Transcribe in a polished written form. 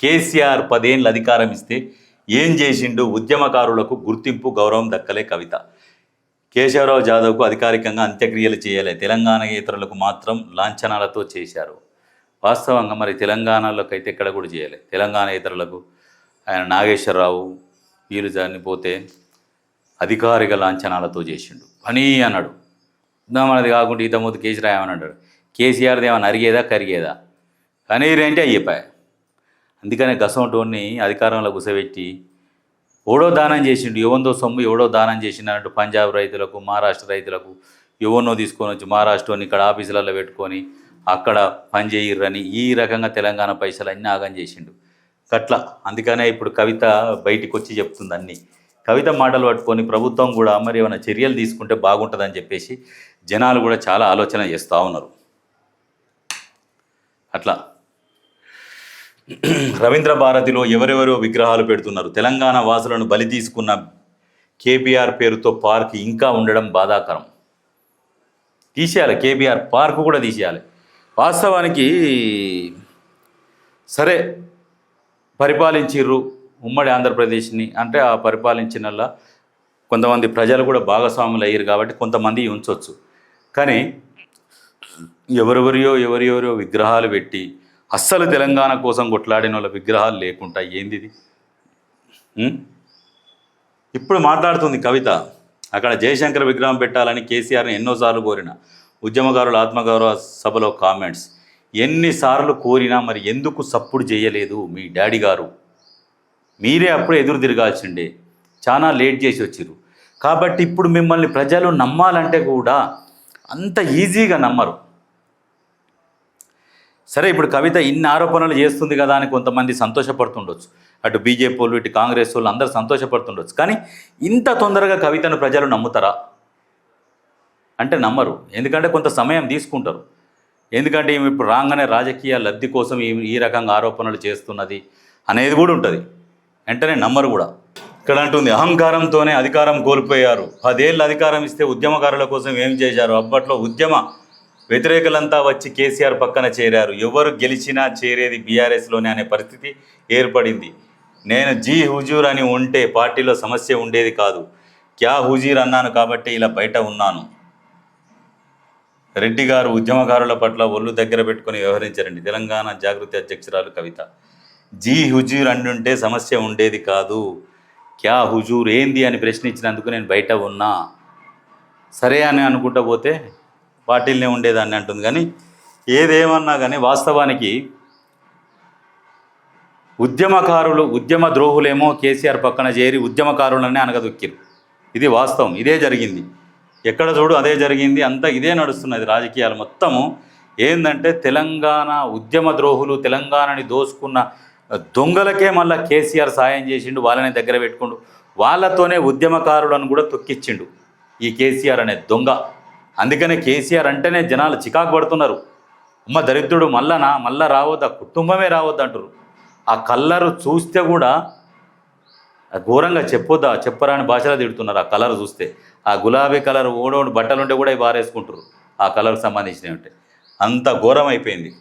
కేసీఆర్ 10 ఏళ్ళు అధికారం ఇస్తే ఏం చేసిండు? ఉద్యమకారులకు గుర్తింపు గౌరవం దక్కలే. కవిత కేశవరావు జాదవ్కు అధికారికంగా అంత్యక్రియలు చేయలే, తెలంగాణేతరులకు మాత్రం లాంఛనాలతో చేశారు. వాస్తవంగా మరి తెలంగాణలోకి అయితే ఎక్కడ కూడా చేయలే. తెలంగాణేతరులకు ఆయన నాగేశ్వరరావు వీళ్ళు చనిపోతే అధికారిక లాంఛనాలతో చేసిండు. పని అన్నాడు. మనది కాకుండా ఇంతకుముందు కేసీఆర్ ఏమని అంటాడు, కేసీఆర్ది ఏమైనా అరిగేదా కరిగేదా? కనీరేంటే అయ్యిపోయా. అందుకనే గసంటోన్ని అధికారంలో కూసబెట్టి ఎవడో దానం చేసిండు, ఎవరిదో సొమ్ము ఎవడో దానం చేసిండు అన్నట్టు పంజాబ్ రైతులకు, మహారాష్ట్ర రైతులకు ఎవరినో తీసుకొని వచ్చి మహారాష్ట్రని ఇక్కడ ఆఫీసులలో పెట్టుకొని అక్కడ పని చేయర్రని ఈ రకంగా తెలంగాణ పైసలు అన్నీ ఆగం చేసిండు అట్లా. అందుకనే ఇప్పుడు కవిత బయటికి వచ్చి చెప్తుంది అన్నీ. కవిత మాటలు పట్టుకొని ప్రభుత్వం కూడా మరి ఏమైనా చర్యలు తీసుకుంటే బాగుంటుందని చెప్పేసి జనాలు కూడా చాలా ఆలోచన చేస్తూ ఉన్నారు. అట్లా రవీంద్ర భారతిలో ఎవరెవరో విగ్రహాలు పెడుతున్నారు. తెలంగాణ వాసులను బలి తీసుకున్న కేబీఆర్ పేరుతో పార్క్ ఇంకా ఉండడం బాధాకరం. తీసేయాలి, కేబీఆర్ పార్క్ కూడా తీసేయాలి. వాస్తవానికి సరే పరిపాలించిర్రు ఉమ్మడి ఆంధ్రప్రదేశ్ని, అంటే ఆ పరిపాలించినల్లా కొంతమంది ప్రజలు కూడా భాగస్వాములు అయ్యారు కాబట్టి కొంతమంది ఉంచవచ్చు. కానీ ఎవరెవరో విగ్రహాలు పెట్టి అస్సలు తెలంగాణ కోసం కొట్లాడిన వాళ్ళ విగ్రహాలు లేకుండా ఏంది ఇది? ఇప్పుడు మాట్లాడుతుంది కవిత. అక్కడ జయశంకర్ విగ్రహం పెట్టాలని కేసీఆర్ని ఎన్నోసార్లు కోరిన ఉద్యమకారుల ఆత్మగౌరవ సభలో కామెంట్స్. ఎన్నిసార్లు కోరినా మరి ఎందుకు సప్పుడు చేయలేదు మీ డాడీ గారు? మీరే అప్పుడే ఎదురు తిరగాల్సిండే, చాలా లేట్ చేసి వచ్చిర్రు. కాబట్టి ఇప్పుడు మిమ్మల్ని ప్రజలు నమ్మాలంటే కూడా అంత ఈజీగా నమ్మరు. సరే ఇప్పుడు కవిత ఇన్ని ఆరోపణలు చేస్తుంది కదా అని కొంతమంది సంతోషపడుతుండొచ్చు, అటు బీజేపీ వాళ్ళు ఇటు కాంగ్రెస్ వాళ్ళు అందరూ సంతోషపడుతుండొచ్చు. కానీ ఇంత తొందరగా కవితను ప్రజలు నమ్ముతారా అంటే నమ్మరు. ఎందుకంటే కొంత సమయం తీసుకుంటారు. ఎందుకంటే ఈమె ఇప్పుడు రాగానే రాజకీయ లబ్ధి కోసం ఈ రకంగా ఆరోపణలు చేస్తున్నది అనేది కూడా ఉంటుంది. వెంటనే నమ్మరు కూడా. ఇక్కడ అంటుంది అహంకారంతోనే అధికారం కోల్పోయారు. 10 ఏళ్ళు అధికారం ఇస్తే ఉద్యమకారుల కోసం ఏం చేశారు? అప్పట్లో ఉద్యమ వ్యతిరేకులంతా వచ్చి కేసీఆర్ పక్కన చేరారు. ఎవరు గెలిచినా చేరేది బీఆర్ఎస్లోనే అనే పరిస్థితి ఏర్పడింది. నేను జీ హుజూర్ అని ఉంటే పార్టీలో సమస్య ఉండేది కాదు. క్యా హుజూర్ అన్నాను కాబట్టి ఇలా బయట ఉన్నాను. రెడ్డి గారు ఉద్యమకారుల పట్ల ఒళ్ళు దగ్గర పెట్టుకొని వ్యవహరించారండి. తెలంగాణ జాగృతి అధ్యక్షురాలు కవిత. జీ హుజూర్ అంటుంటే సమస్య ఉండేది కాదు, క్యా హుజూర్ ఏంది అని ప్రశ్నించినందుకు నేను బయట ఉన్నా. సరే అని అనుకుంటా పోతే పార్టీలనే ఉండేదాన్ని అంటుంది. కానీ ఏదేమన్నా కానీ వాస్తవానికి ఉద్యమకారులు ఉద్యమ ద్రోహులేమో కేసీఆర్ పక్కన చేరి ఉద్యమకారులనే అనగదొక్కిరు. ఇది వాస్తవం, ఇదే జరిగింది. ఎక్కడ చూడు అదే జరిగింది. అంతా ఇదే నడుస్తున్నది. రాజకీయాలు మొత్తము ఏంటంటే తెలంగాణ ఉద్యమ ద్రోహులు, తెలంగాణని దోసుకున్న దొంగలకే మళ్ళీ కేసీఆర్ సాయం చేసిండు, వాళ్ళని దగ్గర పెట్టుకుండు. వాళ్ళతోనే ఉద్యమకారులను కూడా తొక్కిచ్చిండు ఈ కేసీఆర్ అనే దొంగ. అందుకనే కేసీఆర్ అంటేనే జనాలు చికాకు పడుతున్నారు. అమ్మ దరిద్రుడు మళ్ళా రావద్దు, ఆ కుటుంబమే రావద్దు అంటారు. ఆ కలరు చూస్తే కూడా ఘోరంగా చెప్పరాని భాషలో తిడుతున్నారు. ఆ కలర్ చూస్తే ఆ గులాబీ కలర్ ఓడోడు బట్టలుంటే కూడా ఇవి పారేసుకుంటారు. ఆ కలర్కి సంబంధించినవి ఉంటే అంత ఘోరం అయిపోయింది.